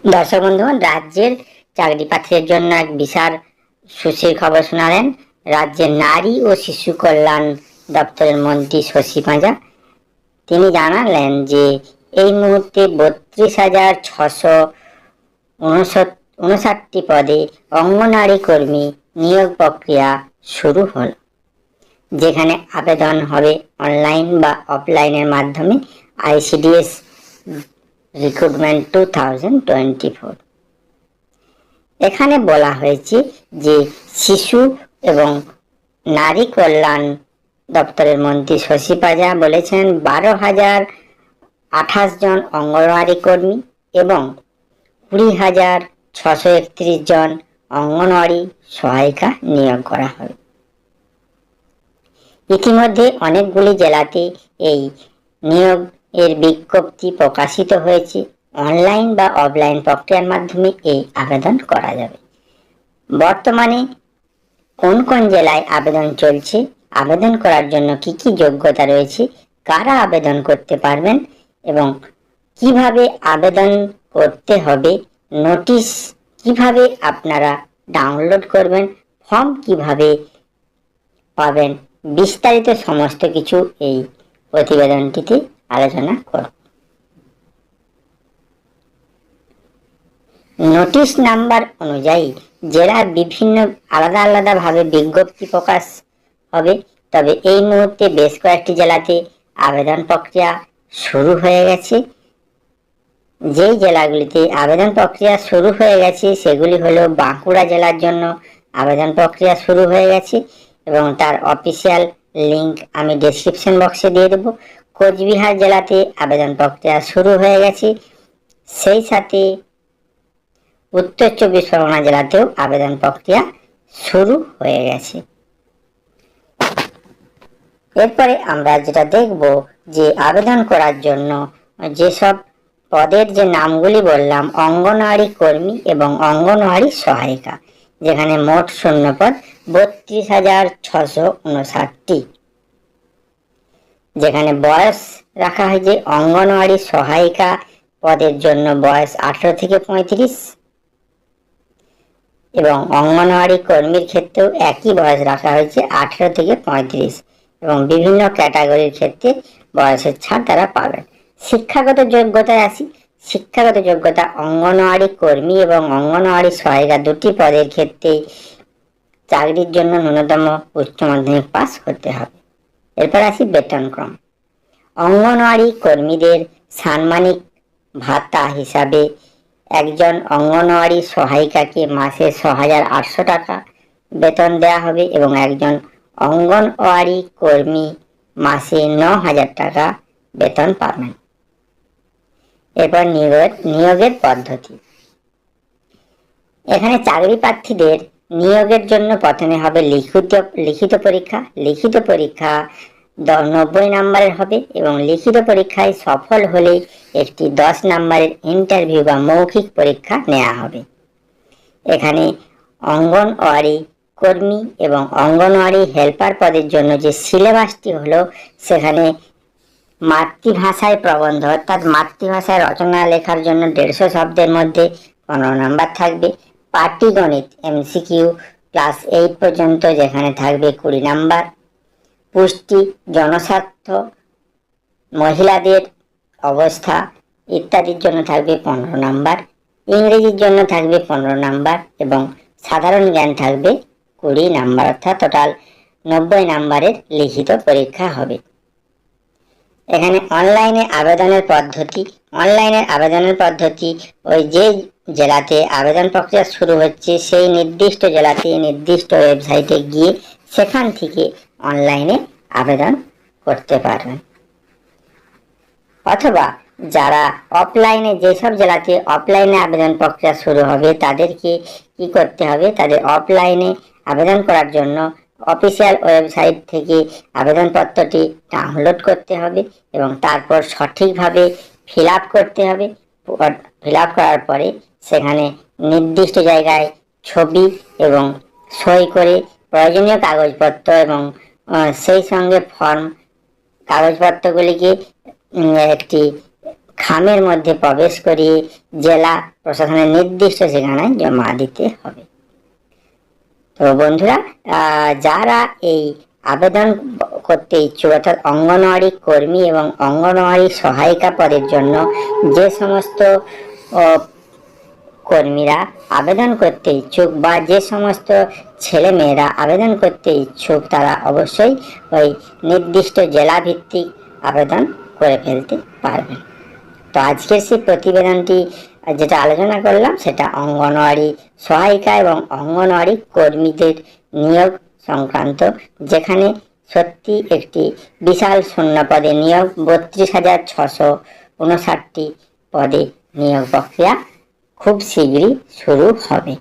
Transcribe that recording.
দর্শক বন্ধুগণ, রাজ্যের চাকরি প্রার্থীদের জন্য এক বিশাল সুখের খবর শোনালেন রাজ্যের নারী ও শিশু কল্যাণ দপ্তরের মন্ত্রী শশী পাঁজা। তিনি জানালেন যে এই মুহূর্তে 32,659টি পদে অঙ্গনারী কর্মী নিয়োগ প্রক্রিয়া শুরু হল, যেখানে আবেদন হবে অনলাইন বা অফলাইনের মাধ্যমে। ICDS recruitment 2024। এখানে বলা হয়েছে যে শিশু এবং নারী কল্যাণ দপ্তরের মন্ত্রী শশী পাঁজা বলেছেন 12,028 জন অঙ্গনওয়াড়ি কর্মী এবং 20,631 জন অঙ্গনওয়াড়ি সহায়িকা নিয়োগ করা হবে। ইতিমধ্যে অনেকগুলি জেলাতে এই নিয়োগ এর বিজ্ঞপ্তি প্রকাশিত হয়েছে। অনলাইন বা অফলাইন প্রক্রিয়ার মাধ্যমে এই আবেদন করা যাবে। বর্তমানে কোন কোন জেলায় আবেদন চলছে, আবেদন করার জন্য কি কি যোগ্যতা রয়েছে, কারা আবেদন করতে পারবেন এবং কিভাবে আবেদন করতে হবে, নোটিশ কিভাবে আপনারা ডাউনলোড করবেন, ফর্ম কিভাবে পাবেন, বিস্তারিত সমস্ত কিছু এই প্রতিবেদনটিতে আলোচনা করব। নোটিশ নাম্বার অনুযায়ী জেলার বিভিন্ন আলাদা ভাবে বিজ্ঞপ্তি প্রকাশ হবে। তবে এই মুহূর্তে বেশ কয়েকটি জেলাতে আবেদন প্রক্রিয়া শুরু হয়ে গেছে। যেই জেলাগুলিতে আবেদন প্রক্রিয়া শুরু হয়ে গেছে সেগুলি হলো বাঁকুড়া জেলার জন্য আবেদন প্রক্রিয়া শুরু হয়ে গেছে এবং তার অফিসিয়াল লিংক আমি ডেসক্রিপশন বক্সে দিয়ে দেব। কোচবিহার জেলাতে আবেদন প্রক্রিয়া শুরু হয়ে গেছে, সেই সাথে উত্তর 24 পরগনা জেলাতেও আবেদন প্রক্রিয়া শুরু হয়ে গেছে। এরপরে আমরা যেটা দেখব যে আবেদন করার জন্য যেসব পদের যে নামগুলি বললাম, অঙ্গনওয়াড়ি কর্মী এবং অঙ্গনওয়াড়ি সহায়িকা, যেখানে মোট শূন্যপদ 32,659টি। যেখানে বয়স রাখা হয়েছে অঙ্গনওয়াড়ি সহায়িকা পদের জন্য বয়স 18 থেকে 35 এবং অঙ্গনওয়াড়ি কর্মীর ক্ষেত্রেও একই বয়স রাখা হয়েছে 18 থেকে 35 এবং বিভিন্ন ক্যাটাগরির ক্ষেত্রে বয়সের ছাড় তারা পাবেন। শিক্ষাগত যোগ্যতায় আসি। শিক্ষাগত যোগ্যতা অঙ্গনওয়াড়ি কর্মী এবং অঙ্গনওয়াড়ি সহায়িকা দুটি পদের ক্ষেত্রে চাকরির জন্য ন্যূনতম উচ্চ মাধ্যমিক পাস করতে হবে। এরপর আসি বেতনক্রম। অঙ্গনওয়াড়ি কর্মীদের সাম্মানিক ভাতা হিসাবে একজন অঙ্গনওয়াড়ি সহায়িকাকে মাসে 6,800 টাকা বেতন দেওয়া হবে এবং একজন অঙ্গনওয়াড়ি কর্মী মাসে 9,000 টাকা বেতন পাবেন। এরপর নিয়োগের পদ্ধতি। এখানে চাকরি প্রার্থীদের নিয়োগের জন্য প্রথমে হবে লিখিত পরীক্ষা। লিখিত পরীক্ষা 90 নম্বরের হবে এবং লিখিত পরীক্ষায় সফল হলে একটি 10 নম্বরের ইন্টারভিউ বা মৌখিক পরীক্ষা নেওয়া হবে। এখানে অঙ্গনওয়াড়ি কর্মী এবং অঙ্গনওয়াড়ি হেল্পার পদের জন্য যে সিলেবাসটি হলো, সেখানে মাতৃভাষায় প্রবন্ধ অর্থাৎ মাতৃভাষায় রচনা লেখার জন্য 150 শব্দের মধ্যে 15 নম্বর থাকবে। পাটিগণিত MCQ ক্লাস 8 পর্যন্ত, যেখানে থাকবে 20 নম্বর। পুষ্টি, জনস্বার্থ, মহিলাদের অবস্থা ইত্যাদির জন্য থাকবে 15 নম্বর। ইংরেজির জন্য থাকবে 15 নম্বর এবং সাধারণ জ্ঞান থাকবে 20 নম্বর, অর্থাৎ টোটাল 90 নম্বরের লিখিত পরীক্ষা হবে। এখানে অনলাইনে আবেদনের পদ্ধতি ওই যে জেলাতে আবেদন প্রক্রিয়া শুরু হচ্ছে সেই নির্দিষ্ট জেলাতে নির্দিষ্ট ওয়েবসাইটে গিয়ে সেখান থেকে অনলাইনে আবেদন করতে পারবেন। অথবা যারা অফলাইনে, যেসব জেলাতে অফলাইনে আবেদন প্রক্রিয়া শুরু হবে তাদেরকে কি করতে হবে, তাদের অফলাইনে আবেদন করার জন্য অফিসিয়াল ওয়েবসাইট থেকে আবেদনপত্রটি ডাউনলোড করতে হবে এবং তারপর সঠিকভাবে ফিল আপ করতে হবে। ফিল আপ করার পরে সেখানে নির্দিষ্ট জায়গায় ছবি এবং সই করে প্রয়োজনীয় কাগজপত্র এবং সেই সঙ্গে ফর্ম কাগজপত্রগুলিকে একটি খামের মধ্যে প্রবেশ করিয়ে জেলা প্রশাসনের নির্দিষ্ট ঠিকানায় জমা দিতে হবে। তো বন্ধুরা, যারা এই আবেদন করতে ইচ্ছুক, অর্থাৎ অঙ্গনওয়াড়ি কর্মী এবং অঙ্গনওয়াড়ি সহায়িকা পদের জন্য যে সমস্ত কর্মীরা আবেদন করতে ইচ্ছুক বা যে সমস্ত ছেলে মেয়েরা আবেদন করতে ইচ্ছুক, তারা অবশ্যই ওই নির্দিষ্ট জেলা ভিত্তিক আবেদন করে ফেলতে পারবেন। তো আজকের সেই প্রতিবেদনটি যেটা আলোচনা করলাম সেটা অঙ্গনওয়াড়ি সহায়িকা এবং অঙ্গনওয়াড়ি কর্মীদের নিয়োগ সংক্রান্ত, যেখানে সত্যি একটি বিশাল শূন্য পদে নিয়োগ, 32,659টি পদে নিয়োগ প্রক্রিয়া খুব শীঘ্রই শুরু হবে।